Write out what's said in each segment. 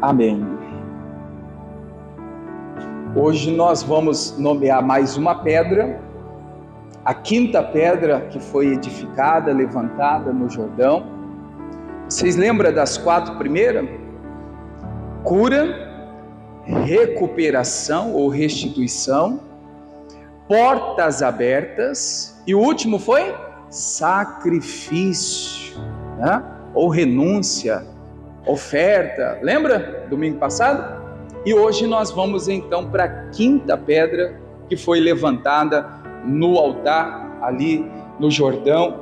Amém. Hoje nós vamos nomear mais uma pedra, a quinta pedra que foi edificada, levantada no Jordão. Vocês lembram das 4 primeiras? Cura, recuperação ou restituição, portas abertas, e o último foi sacrifício, né? Ou renúncia, oferta. Lembra? Domingo passado? E hoje nós vamos então para a quinta pedra que foi levantada no altar ali no Jordão.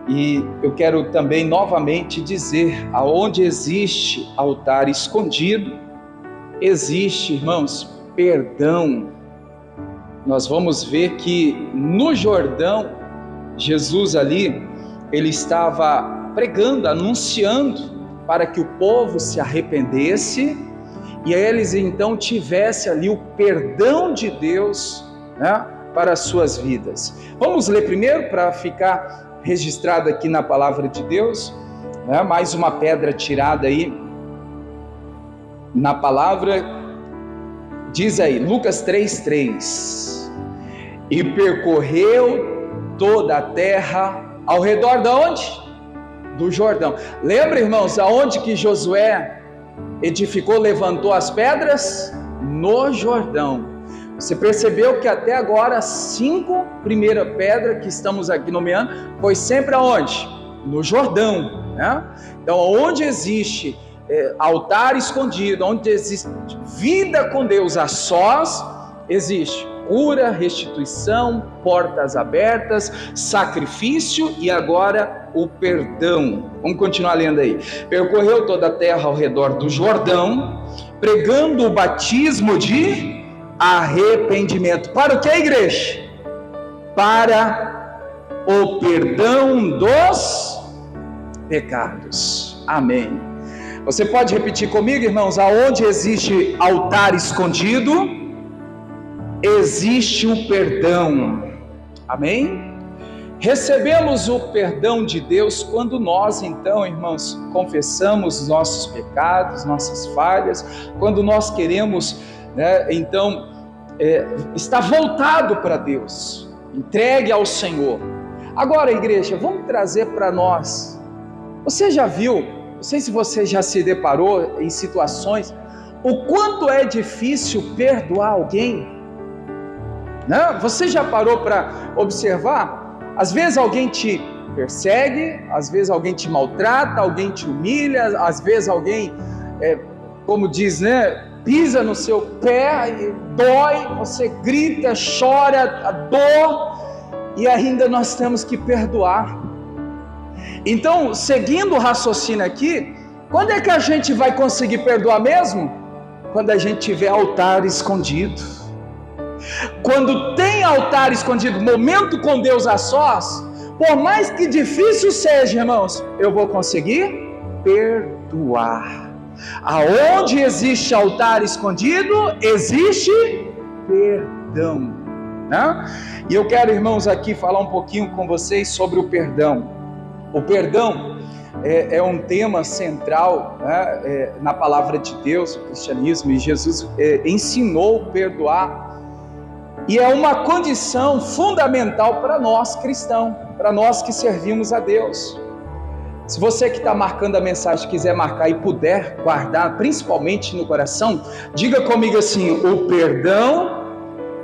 E eu quero também novamente dizer, aonde existe altar escondido, existe, irmãos, perdão. Nós vamos ver que no Jordão, Jesus ali, ele estava pregando, anunciando para que o povo se arrependesse e eles então tivessem ali o perdão de Deus, né, para as suas vidas. Vamos ler primeiro para ficar registrado aqui na palavra de Deus, né? Mais uma pedra tirada aí na palavra. Diz aí, Lucas 3:3, e percorreu toda a terra ao redor de onde? Do Jordão. Lembra, irmãos, aonde que Josué edificou, levantou as pedras? No Jordão. Você percebeu que até agora 5 primeiras pedras que estamos aqui nomeando foi sempre aonde? No Jordão, né? Então, onde existe altar escondido, onde existe vida com Deus a sós, existe cura, restituição, portas abertas, sacrifício e agora o perdão. Vamos continuar lendo aí. Percorreu toda a terra ao redor do Jordão, pregando o batismo de arrependimento. Para o que, igreja? Para o perdão dos pecados. Amém. Você pode repetir comigo, irmãos? Aonde existe altar escondido, existe o perdão. Amém? Recebemos o perdão de Deus quando nós, então, irmãos, confessamos os nossos pecados, nossas falhas, quando nós queremos, né, então, estar voltado para Deus, entregue ao Senhor. Agora, igreja, vamos trazer para nós. Você já viu, não sei se você já se deparou em situações, o quanto é difícil perdoar alguém? Não? Você já parou para observar? Às vezes alguém te persegue, às vezes alguém te maltrata, alguém te humilha, às vezes alguém, como diz, né, pisa no seu pé e dói, você grita, chora, a dor, e ainda nós temos que perdoar. Então, seguindo o raciocínio aqui, quando é que a gente vai conseguir perdoar mesmo? Quando a gente tiver altar escondido. Quando tem altar escondido, momento com Deus a sós, por mais que difícil seja, irmãos, eu vou conseguir perdoar. Aonde existe altar escondido, existe perdão, né? E eu quero, irmãos, aqui falar um pouquinho com vocês sobre o perdão. O perdão é um tema central, né, na palavra de Deus, o cristianismo, e Jesus ensinou perdoar. E é uma condição fundamental para nós cristãos, para nós que servimos a Deus. Se você que está marcando a mensagem quiser marcar e puder guardar, principalmente no coração, diga comigo assim: o perdão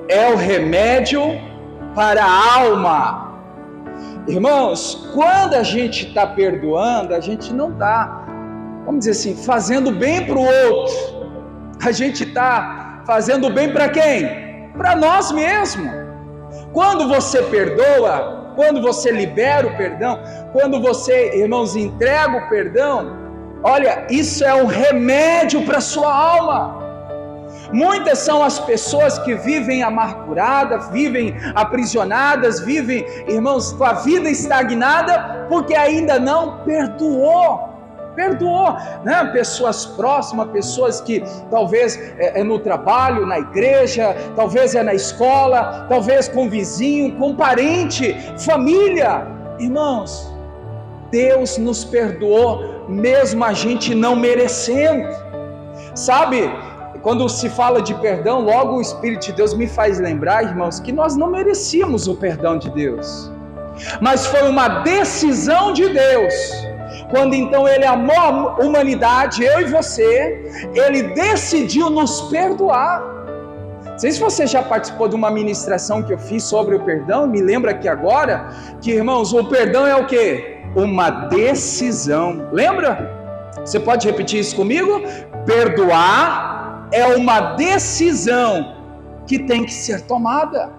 é o remédio para a alma. Irmãos, quando a gente está perdoando, a gente não está, vamos dizer assim, fazendo bem para o outro. A gente está fazendo bem para quem? Para nós mesmos. Quando você perdoa, quando você libera o perdão, quando você, irmãos, entrega o perdão, olha, isso é um remédio para a sua alma. Muitas são as pessoas que vivem amarguradas, vivem aprisionadas, vivem, irmãos, com a vida estagnada, porque ainda não perdoou. Perdoou, né? Pessoas próximas, pessoas que talvez é no trabalho, na igreja, talvez é na escola, talvez com vizinho, com parente, família. Irmãos, Deus nos perdoou, mesmo a gente não merecendo. Sabe, quando se fala de perdão, logo o Espírito de Deus me faz lembrar, irmãos, que nós não merecíamos o perdão de Deus, mas foi uma decisão de Deus. Quando então Ele amou a humanidade, eu e você, Ele decidiu nos perdoar. Não sei se você já participou de uma ministração que eu fiz sobre o perdão, me lembra aqui agora, que irmãos, o perdão é o quê? Uma decisão. Lembra? Você pode repetir isso comigo? Perdoar é uma decisão que tem que ser tomada.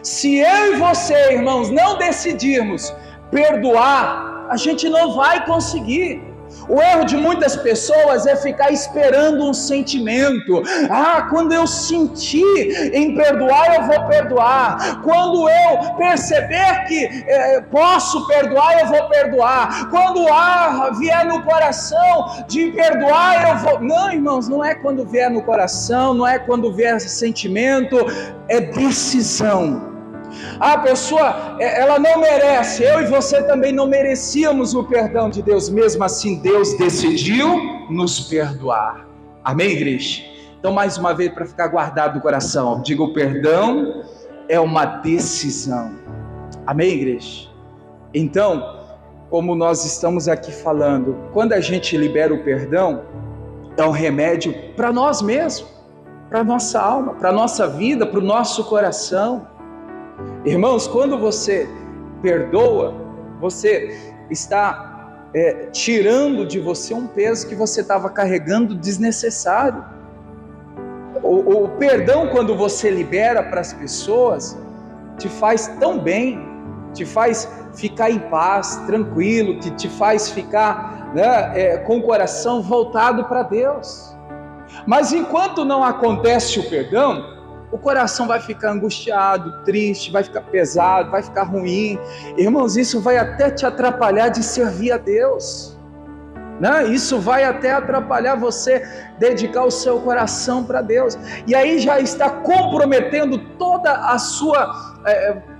Se eu e você, irmãos, não decidirmos perdoar, a gente não vai conseguir. O erro de muitas pessoas é ficar esperando um sentimento. Quando eu sentir em perdoar, eu vou perdoar. Quando eu perceber que posso perdoar, eu vou perdoar. Quando vier no coração de perdoar, eu vou. Não, irmãos, não é quando vier no coração, não é quando vier sentimento, é decisão. A pessoa, ela não merece, eu e você também não merecíamos o perdão de Deus, mesmo assim Deus decidiu nos perdoar. Amém, igreja? Então, mais uma vez, para ficar guardado no coração, diga: o perdão é uma decisão. Amém, igreja? Então, como nós estamos aqui falando, quando a gente libera o perdão, é um remédio para nós mesmos, para a nossa alma, para a nossa vida, para o nosso coração. Irmãos, quando você perdoa, você está tirando de você um peso que você estava carregando desnecessário. O perdão, quando você libera para as pessoas, te faz tão bem, te faz ficar em paz, tranquilo, que te faz ficar com o coração voltado para Deus. Mas enquanto não acontece o perdão, o coração vai ficar angustiado, triste, vai ficar pesado, vai ficar ruim. Irmãos, isso vai até te atrapalhar de servir a Deus, né? Isso vai até atrapalhar você dedicar o seu coração para Deus. E aí já está comprometendo toda a sua,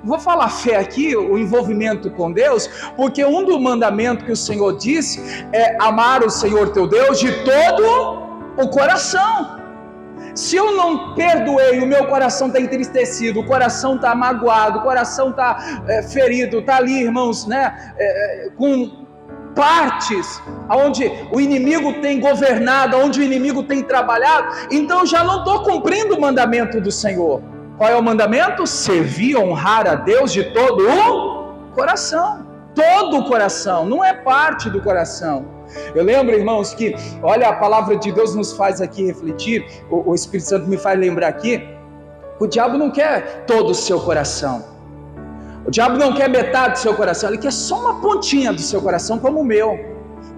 vou falar fé aqui, o envolvimento com Deus, porque um dos mandamentos que o Senhor disse é amar o Senhor teu Deus de todo o coração. Se eu não perdoei, o meu coração está entristecido, o coração está magoado, o coração está ferido, está ali, irmãos, com partes onde o inimigo tem governado, onde o inimigo tem trabalhado, então eu já não estou cumprindo o mandamento do Senhor. Qual é o mandamento? Servir, honrar a Deus de todo o coração. Todo o coração, não é parte do coração. Eu lembro, irmãos, que, olha, a palavra de Deus nos faz aqui refletir, o Espírito Santo me faz lembrar aqui, o diabo não quer todo o seu coração, o diabo não quer metade do seu coração, ele quer só uma pontinha do seu coração, como o meu,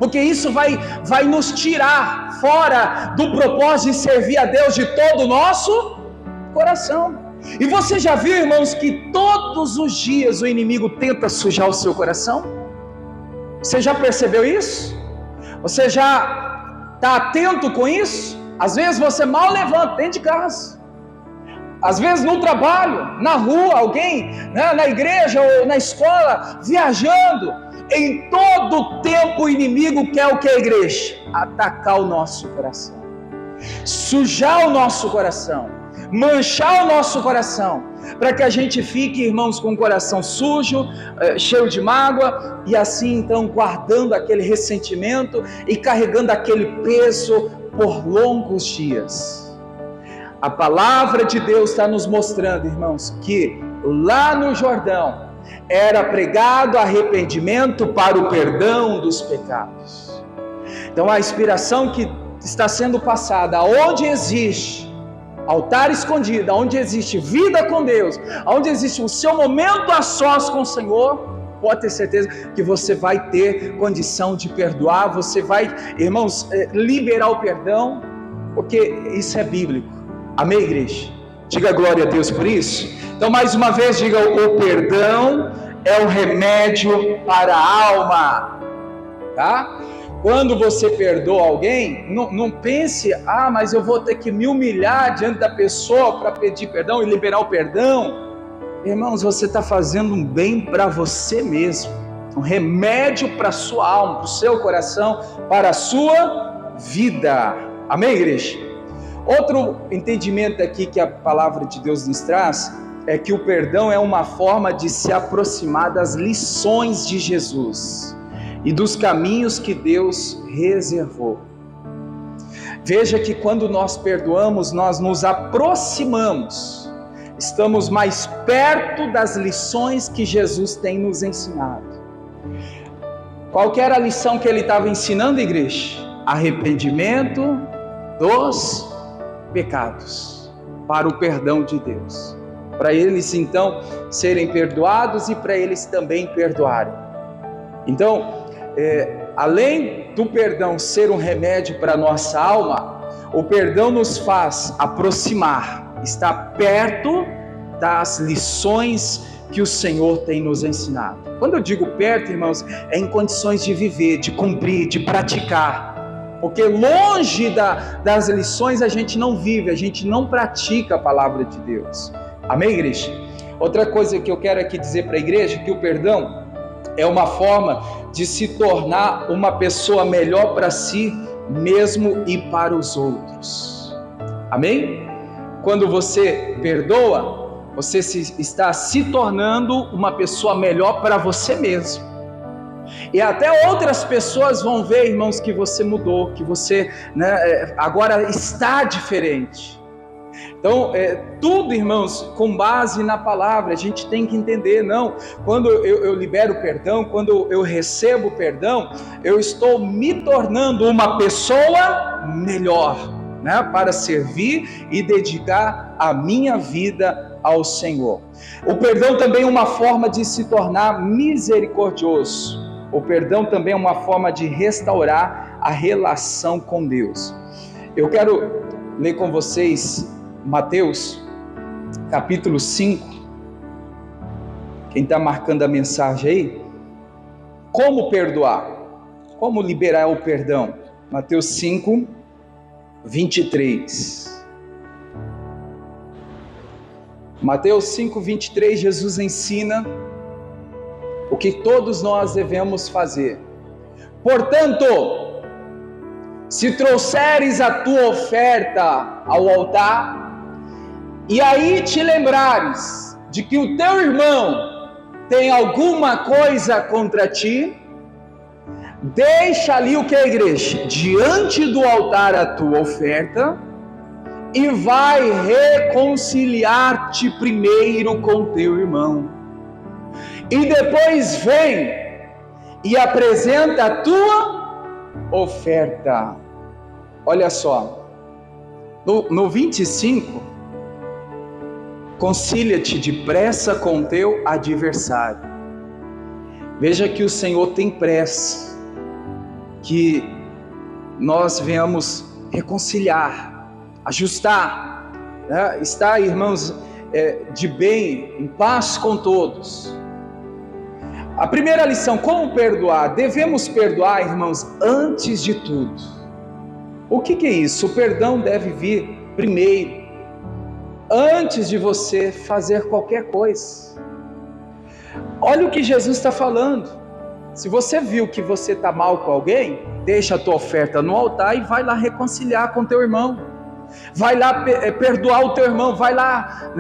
porque isso vai nos tirar fora do propósito de servir a Deus de todo o nosso coração. E você já viu, irmãos, que todos os dias o inimigo tenta sujar o seu coração? Você já percebeu isso? Você já está atento com isso? Às vezes você mal levanta dentro de casa, às vezes no trabalho, na rua, alguém, na igreja ou na escola, viajando. Em todo tempo o inimigo quer o que, a igreja? Atacar o nosso coração, sujar o nosso coração, manchar o nosso coração, para que a gente fique, irmãos, com o coração sujo, cheio de mágoa, e assim então guardando aquele ressentimento e carregando aquele peso por longos dias. A palavra de Deus está nos mostrando, irmãos, que lá no Jordão era pregado arrependimento para o perdão dos pecados. Então a inspiração que está sendo passada, onde existe altar escondido, onde existe vida com Deus, onde existe o seu momento a sós com o Senhor, pode ter certeza que você vai ter condição de perdoar, você vai, irmãos, liberar o perdão, porque isso é bíblico. Amém, igreja? Diga glória a Deus por isso. Então, mais uma vez, diga: o perdão é um remédio para a alma, tá? quando você perdoa alguém, não pense, mas eu vou ter que me humilhar diante da pessoa para pedir perdão e liberar o perdão. Irmãos, você está fazendo um bem para você mesmo, um remédio para a sua alma, para o seu coração, para a sua vida. Amém, igreja? Outro entendimento aqui que a palavra de Deus nos traz é que o perdão é uma forma de se aproximar das lições de Jesus e dos caminhos que Deus reservou. Veja que quando nós perdoamos, nós nos aproximamos, estamos mais perto das lições que Jesus tem nos ensinado. Qual que era a lição que ele estava ensinando, igreja? Arrependimento dos pecados, para o perdão de Deus, para eles então serem perdoados e para eles também perdoarem. Então, além do perdão ser um remédio para a nossa alma, o perdão nos faz aproximar, estar perto das lições que o Senhor tem nos ensinado. Quando eu digo perto, irmãos, é em condições de viver, de cumprir, de praticar, porque longe das lições a gente não vive, a gente não pratica a palavra de Deus. Amém, igreja? Outra coisa que eu quero aqui dizer para a igreja, que o perdão é uma forma de se tornar uma pessoa melhor para si mesmo e para os outros. Amém? Quando você perdoa, você está se tornando uma pessoa melhor para você mesmo. E até outras pessoas vão ver, irmãos, que você mudou, que você agora está diferente. Então, tudo, irmãos, com base na palavra, a gente tem que entender, quando eu libero perdão, quando eu recebo perdão, eu estou me tornando uma pessoa melhor, para servir e dedicar a minha vida ao Senhor. O perdão também é uma forma de se tornar misericordioso. O perdão também é uma forma de restaurar a relação com Deus. Eu quero ler com vocês Mateus, capítulo 5. Quem está marcando a mensagem aí? Como perdoar? Como liberar o perdão? Mateus 5, 23. Mateus 5, 23, Jesus ensina o que todos nós devemos fazer. Portanto, se trouxeres a tua oferta ao altar, e aí te lembrares de que o teu irmão tem alguma coisa contra ti, deixa ali o que, igreja? Diante do altar a tua oferta, e vai reconciliar-te primeiro com teu irmão. E depois vem e apresenta a tua oferta. Olha só, no 25, concilia-te depressa com teu adversário. Veja que o Senhor tem pressa, que nós venhamos reconciliar, ajustar, estar, irmãos, de bem, em paz com todos. A primeira lição, como perdoar? Devemos perdoar, irmãos, antes de tudo. O que é isso? O perdão deve vir primeiro, antes de você fazer qualquer coisa. Olha o que Jesus está falando. Se você viu que você está mal com alguém, deixa a tua oferta no altar e vai lá reconciliar com teu irmão. Vai lá perdoar o teu irmão, vai lá,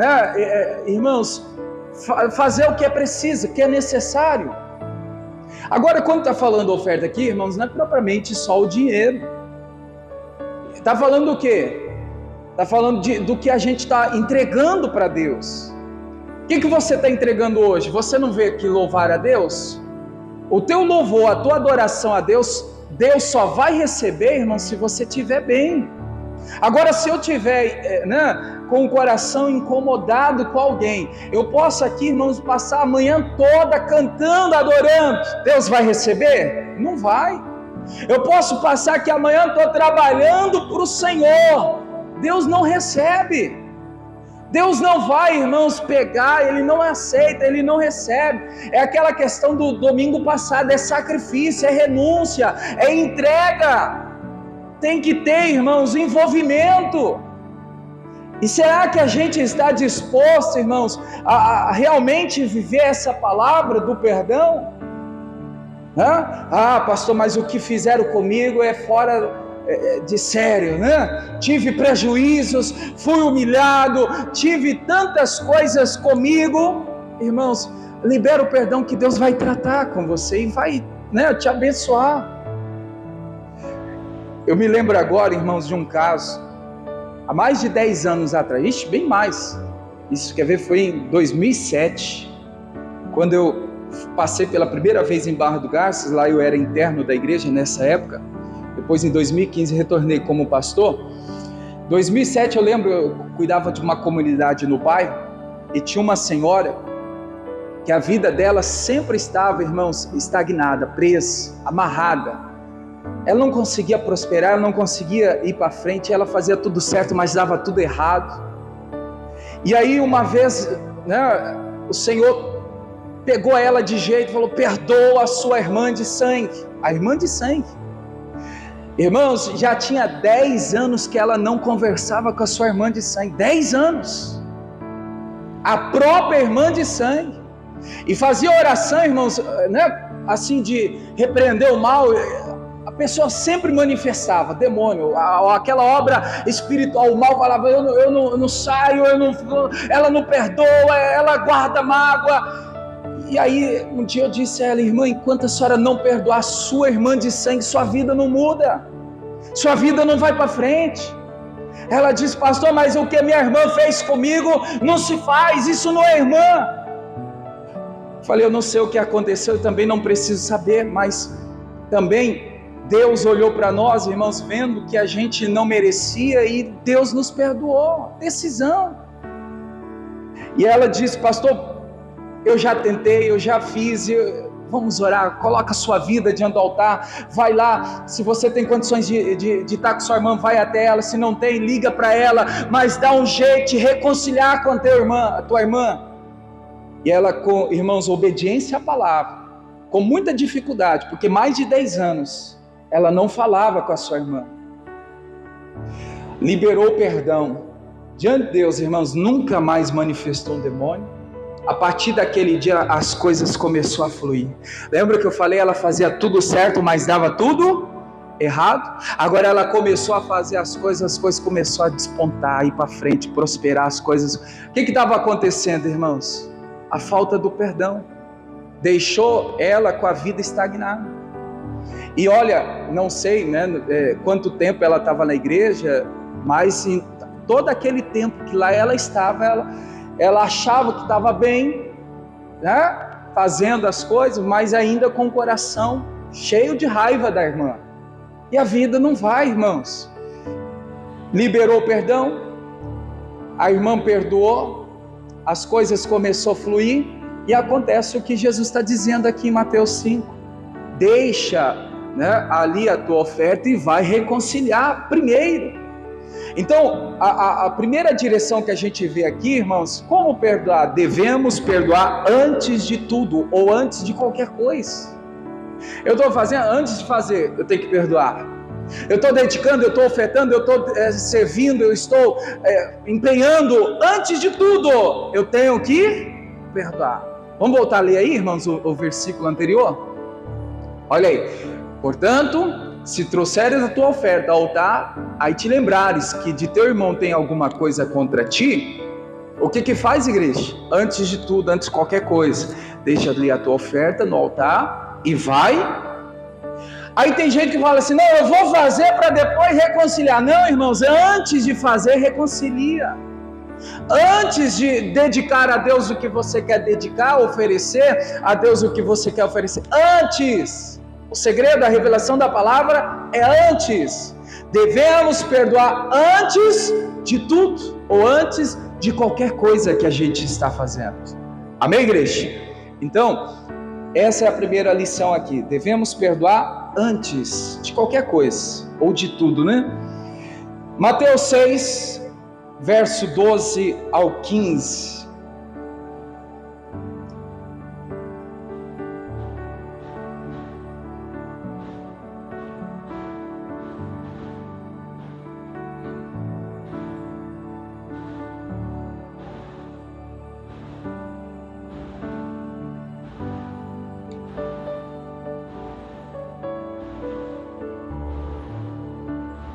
irmãos, fazer o que é preciso, o que é necessário. Agora, quando está falando oferta aqui, irmãos, não é propriamente só o dinheiro. Está falando o quê? Está falando do que a gente está entregando para Deus. O que você está entregando hoje? Você não vê que louvar a Deus? O teu louvor, a tua adoração a Deus, Deus só vai receber, irmão, se você estiver bem. Agora, se eu estiver com o coração incomodado com alguém, eu posso aqui, irmãos, passar a manhã toda cantando, adorando. Deus vai receber? Não vai. Eu posso passar aqui amanhã, estou trabalhando para o Senhor. Deus não recebe. Deus não vai, irmãos, pegar, Ele não aceita, Ele não recebe. É aquela questão do domingo passado, é sacrifício, é renúncia, é entrega. Tem que ter, irmãos, envolvimento. E será que a gente está disposto, irmãos, a realmente viver essa palavra do perdão? Ah, pastor, mas o que fizeram comigo é fora de sério, né? Tive prejuízos, fui humilhado, tive tantas coisas comigo. Irmãos, libera o perdão que Deus vai tratar com você e vai, né, te abençoar. Eu me lembro agora, irmãos, de um caso, há mais de 10 anos atrás, bem mais, isso quer ver, foi em 2007, quando eu passei pela primeira vez em Barra do Garças. Lá eu era interno da igreja nessa época. Depois em 2015 retornei como pastor. Em 2007 eu lembro, eu cuidava de uma comunidade no bairro, e tinha uma senhora que a vida dela sempre estava, irmãos, estagnada, presa, amarrada. Ela não conseguia prosperar, ela não conseguia ir para frente, ela fazia tudo certo, mas dava tudo errado. E aí uma vez, né, o Senhor pegou ela de jeito e falou: perdoa a sua irmã de sangue. A irmã de sangue. Irmãos, já tinha 10 anos que ela não conversava com a sua irmã de sangue. 10 anos. A própria irmã de sangue. E fazia oração, irmãos, né, assim, de repreender o mal. A pessoa sempre manifestava demônio, aquela obra espiritual. O mal falava: eu não saio, ela não perdoa, ela guarda mágoa. E aí um dia eu disse a ela: irmã, enquanto a senhora não perdoar a sua irmã de sangue, sua vida não muda, sua vida não vai para frente. Ela disse: pastor, mas o que minha irmã fez comigo não se faz, isso não é irmã. Falei: eu não sei o que aconteceu, eu também não preciso saber, mas também Deus olhou para nós, irmãos, vendo que a gente não merecia, e Deus nos perdoou. Decisão. E ela disse: pastor, eu já tentei, eu já fiz, vamos orar, coloca a sua vida diante do altar, vai lá, se você tem condições de estar com sua irmã, vai até ela, se não tem, liga para ela, mas dá um jeito de reconciliar com a tua irmã. E ela, com, irmãos, obediência à palavra, com muita dificuldade, porque mais de 10 anos, ela não falava com a sua irmã, liberou o perdão, diante de Deus, irmãos, nunca mais manifestou um demônio. A partir daquele dia as coisas começaram a fluir. Lembra que eu falei, ela fazia tudo certo, mas dava tudo errado? Agora ela começou a fazer as coisas começaram a despontar, ir para frente, prosperar as coisas. O que estava acontecendo, irmãos? A falta do perdão deixou ela com a vida estagnada. E olha, não sei, né, quanto tempo ela estava na igreja, mas em todo aquele tempo que lá ela estava, ela achava que estava bem, né, fazendo as coisas, mas ainda com o coração cheio de raiva da irmã. E a vida não vai, irmãos. Liberou o perdão, a irmã perdoou, as coisas começaram a fluir, e acontece o que Jesus está dizendo aqui em Mateus 5. Deixa, né, ali a tua oferta e vai reconciliar primeiro. Então, a primeira direção que a gente vê aqui, irmãos, como perdoar? Devemos perdoar antes de tudo, ou antes de qualquer coisa. Eu estou fazendo, antes de fazer, eu tenho que perdoar. Eu estou dedicando, eu estou ofertando, eu estou servindo, eu estou empenhando, antes de tudo, eu tenho que perdoar. Vamos voltar a ler aí, irmãos, o versículo anterior? Olha aí. Portanto, se trouxeres a tua oferta ao altar, aí te lembrares que de teu irmão tem alguma coisa contra ti, o que faz, igreja? Antes de tudo, antes de qualquer coisa, deixa ali a tua oferta no altar e vai. Aí tem gente que fala assim: não, eu vou fazer para depois reconciliar. Não, irmãos, antes de fazer, reconcilia. Antes de dedicar a Deus o que você quer dedicar, oferecer a Deus o que você quer oferecer, antes. O segredo da revelação da palavra é antes. Devemos perdoar antes de tudo, ou antes de qualquer coisa que a gente está fazendo. Amém, igreja? Então, essa é a primeira lição aqui. Devemos perdoar antes de qualquer coisa, ou de tudo, né? Mateus 6, verso 12 ao 15.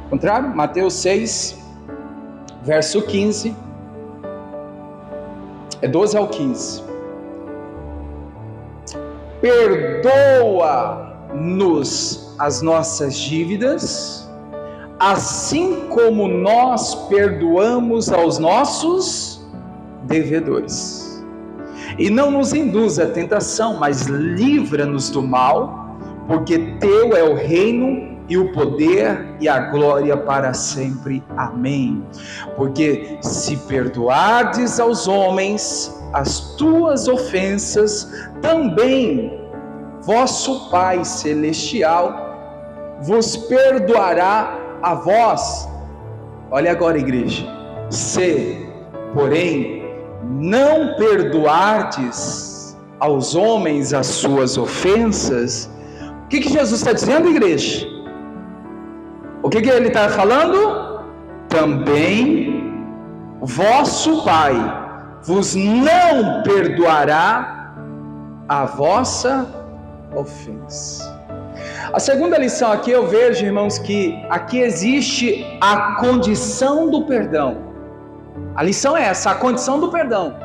Contrário, Mateus 6, verso 15, é 12 ao 15. Perdoa-nos as nossas dívidas, assim como nós perdoamos aos nossos devedores. E não nos induz à tentação, mas livra-nos do mal, porque teu é o reino e o poder e a glória para sempre. Amém. Porque se perdoardes aos homens as tuas ofensas, também vosso Pai Celestial vos perdoará a vós. Olha agora, igreja. Se, porém, não perdoardes aos homens as suas ofensas, o que Jesus está dizendo, igreja? O que ele está falando? Também vosso Pai vos não perdoará a vossa ofensa. A segunda lição aqui eu vejo, irmãos, que aqui existe a condição do perdão. A lição é essa, a condição do perdão.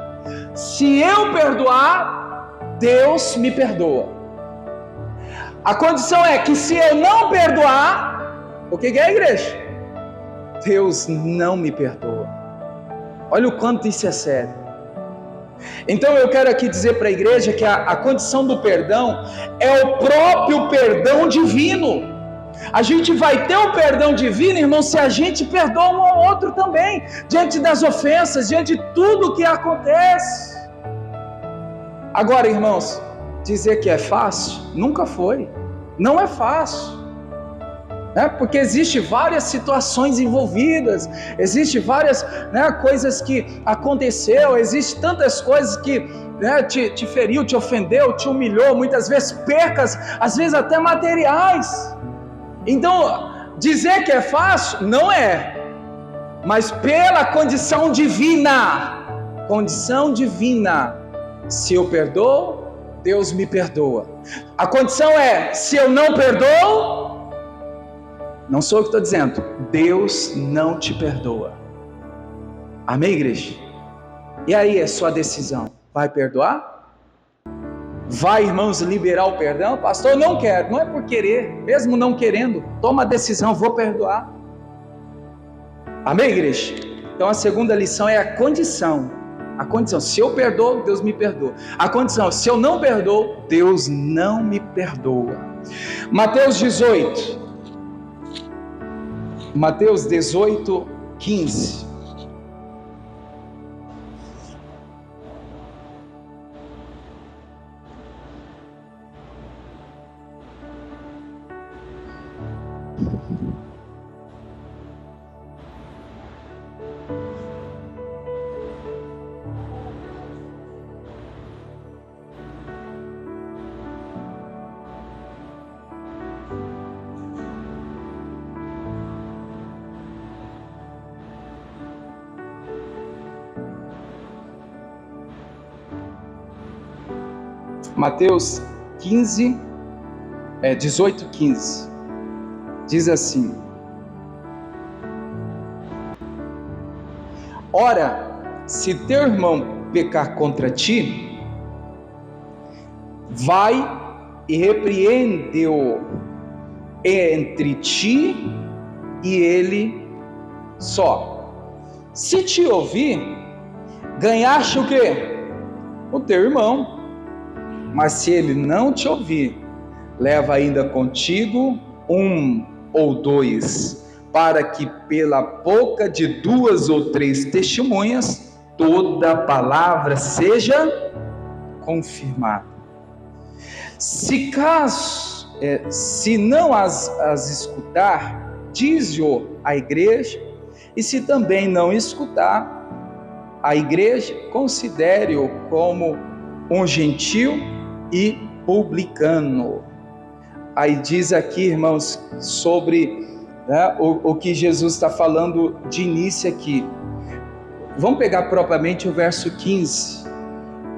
Se eu perdoar, Deus me perdoa. A condição é que se eu não perdoar, o que é, igreja? Deus não me perdoa. Olha o quanto isso é sério. Então eu quero aqui dizer para a igreja que a condição do perdão é o próprio perdão divino. A gente vai ter o perdão divino, irmão, se a gente perdoa um ao outro também, diante das ofensas, diante de tudo que acontece. Agora, irmãos, dizer que é fácil, nunca foi. Não é fácil. Porque existem várias situações envolvidas, existem várias coisas que aconteceu, existem tantas coisas que te feriu, te ofendeu, te humilhou, muitas vezes percas, às vezes até materiais. Então, dizer que é fácil, não é, mas pela condição divina, se eu perdoo, Deus me perdoa. A condição é, se eu não perdoo, não sou eu que estou dizendo, Deus não te perdoa. Amém, igreja? E aí é sua decisão, vai perdoar? Vai, irmãos, liberar o perdão? Pastor, eu não quero, não é por querer, mesmo não querendo, toma a decisão, vou perdoar. Amém, igreja? Então a segunda lição é a condição. A condição, se eu perdoo, Deus me perdoa. A condição, se eu não perdoo, Deus não me perdoa. Mateus 18, 15. Mateus 18, 15, diz assim: ora, se teu irmão pecar contra ti, vai e repreende-o entre ti e ele só. Se te ouvir, ganhaste o quê? O teu irmão. Mas se ele não te ouvir, leva ainda contigo um ou dois, para que pela boca de 2 ou 3 testemunhas, toda palavra seja confirmada. Se não as escutar, diz-o à igreja, E se também não escutar, a igreja considere-o como um gentil e publicano. Aí diz aqui, irmãos, sobre o que Jesus está falando de início aqui. Vamos pegar propriamente o verso 15.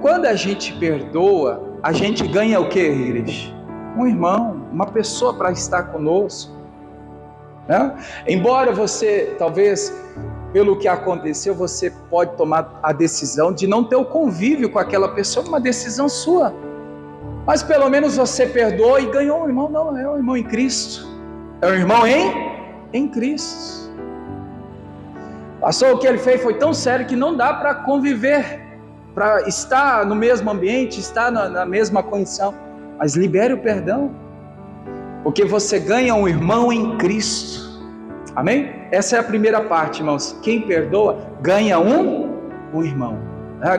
Quando a gente perdoa, a gente ganha o que, igreja? Um irmão, uma pessoa para estar conosco. Embora você, talvez, pelo que aconteceu, você pode tomar a decisão de não ter o convívio com aquela pessoa, uma decisão sua. Mas pelo menos você perdoou e ganhou um irmão. Não, é um irmão em Cristo. É um irmão em Cristo. Passou, o que ele fez foi tão sério que não dá para conviver, para estar no mesmo ambiente, estar na mesma condição. Mas libere o perdão, porque você ganha um irmão em Cristo. Amém? Essa é a primeira parte, irmãos. Quem perdoa ganha um irmão,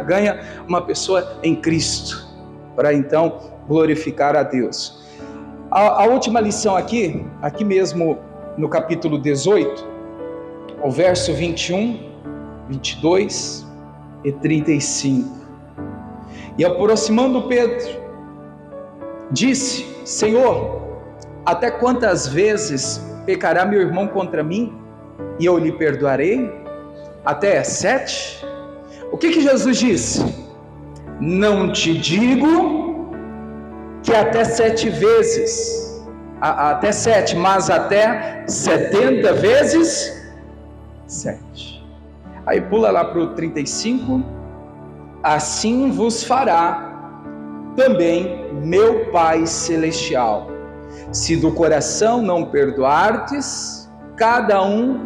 ganha uma pessoa em Cristo, para então glorificar a Deus. A última lição aqui mesmo no capítulo 18, o verso 21, 22 e 35. E aproximando Pedro, disse: Senhor, até quantas vezes pecará meu irmão contra mim e eu lhe perdoarei? Até 7? O que Jesus disse? Não te digo que até 7 vezes, até 7, mas até 70 vezes 7. Aí pula lá para o 35. Assim vos fará também meu Pai Celestial, se do coração não perdoardes, cada um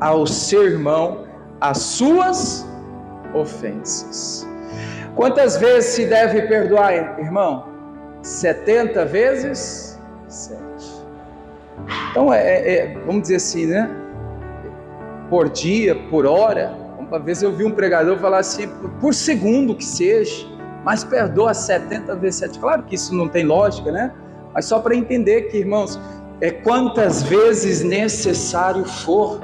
ao seu irmão as suas ofensas. Quantas vezes se deve perdoar, irmão? 70 vezes 7. Então vamos dizer assim, né? Por dia, por hora. Uma vez eu vi um pregador falar assim, por segundo que seja, mas perdoa 70 vezes 7. Claro que isso não tem lógica, né? Mas só para entender que, irmãos, quantas vezes necessário for.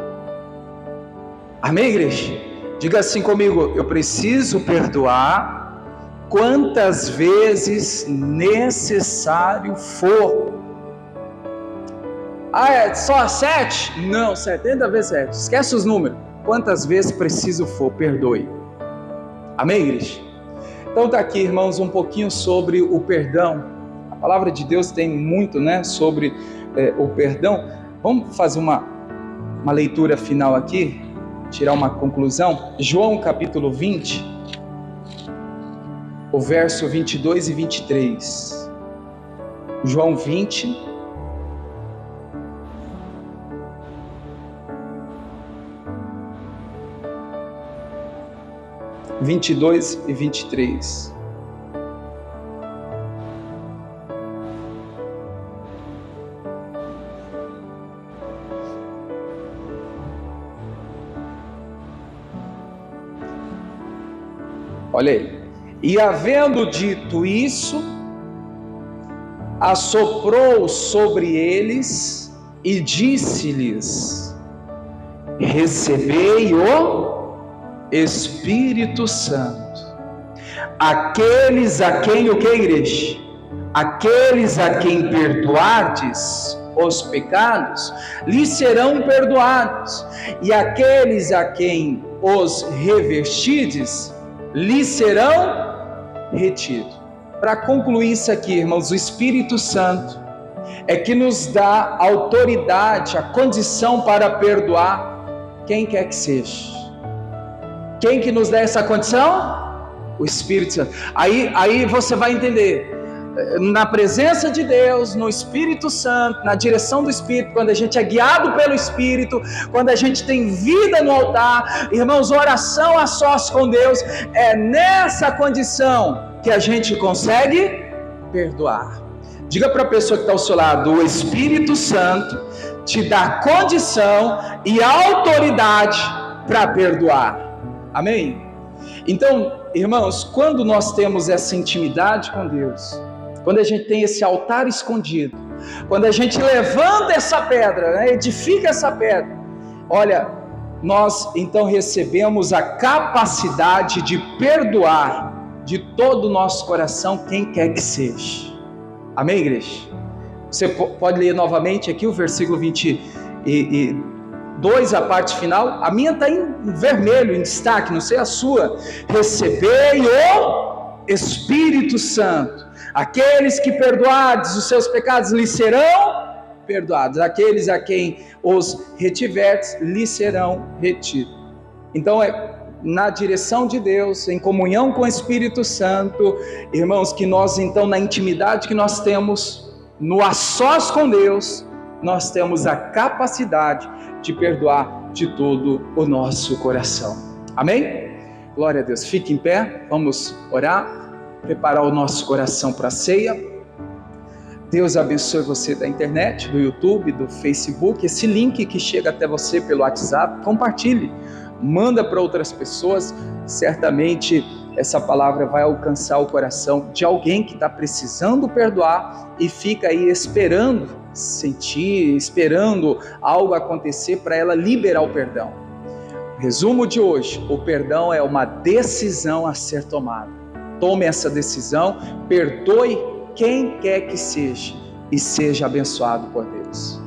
Amém, igreja? Diga assim comigo: eu preciso perdoar quantas vezes necessário for. É só 7? Não, 70 vezes 7. Esquece os números. Quantas vezes preciso for, perdoe. Amém, igreja? Então está aqui, irmãos, um pouquinho sobre o perdão. A palavra de Deus tem muito, né, sobre o perdão. Vamos fazer uma leitura final aqui, tirar uma conclusão. João capítulo 20, o verso 22 e 23. João 20, e 23. Olha aí. E havendo dito isso, assoprou sobre eles e disse-lhes: recebei o Espírito Santo. Aqueles a quem, o que, igreja? Aqueles a quem perdoardes os pecados, lhes serão perdoados, e aqueles a quem os revestides, lhes serão retidos. Para concluir isso aqui, irmãos, o Espírito Santo é que nos dá autoridade, a condição para perdoar quem quer que seja. Quem que nos dá essa condição? O Espírito Santo. Aí você vai entender, na presença de Deus, no Espírito Santo, na direção do Espírito, quando a gente é guiado pelo Espírito, quando a gente tem vida no altar, irmãos, oração a sós com Deus, é nessa condição que a gente consegue perdoar. Diga para a pessoa que está ao seu lado: o Espírito Santo te dá condição e autoridade para perdoar. Amém? Então, irmãos, quando nós temos essa intimidade com Deus, quando a gente tem esse altar escondido, quando a gente levanta essa pedra, né, edifica essa pedra, olha, nós então recebemos a capacidade de perdoar de todo o nosso coração quem quer que seja. Amém, igreja? Você pode ler novamente aqui o versículo 22, a parte final. A minha está em vermelho, em destaque, não sei a sua. Recebei o Espírito Santo. Aqueles que perdoardes os seus pecados lhes serão perdoados. Aqueles a quem os retiverdes lhes serão retidos. Então é na direção de Deus, em comunhão com o Espírito Santo, irmãos, que nós então, na intimidade que nós temos, no a sós com Deus, nós temos a capacidade de perdoar de todo o nosso coração. Amém? Glória a Deus. Fique em pé, vamos orar, preparar o nosso coração para a ceia. Deus abençoe você da internet, do YouTube, do Facebook. Esse link que chega até você pelo WhatsApp, compartilhe, manda para outras pessoas. Certamente essa palavra vai alcançar o coração de alguém que está precisando perdoar e fica aí esperando algo acontecer para ela liberar o perdão. Resumo de hoje: o perdão é uma decisão a ser tomada. Tome essa decisão, perdoe quem quer que seja e seja abençoado por Deus.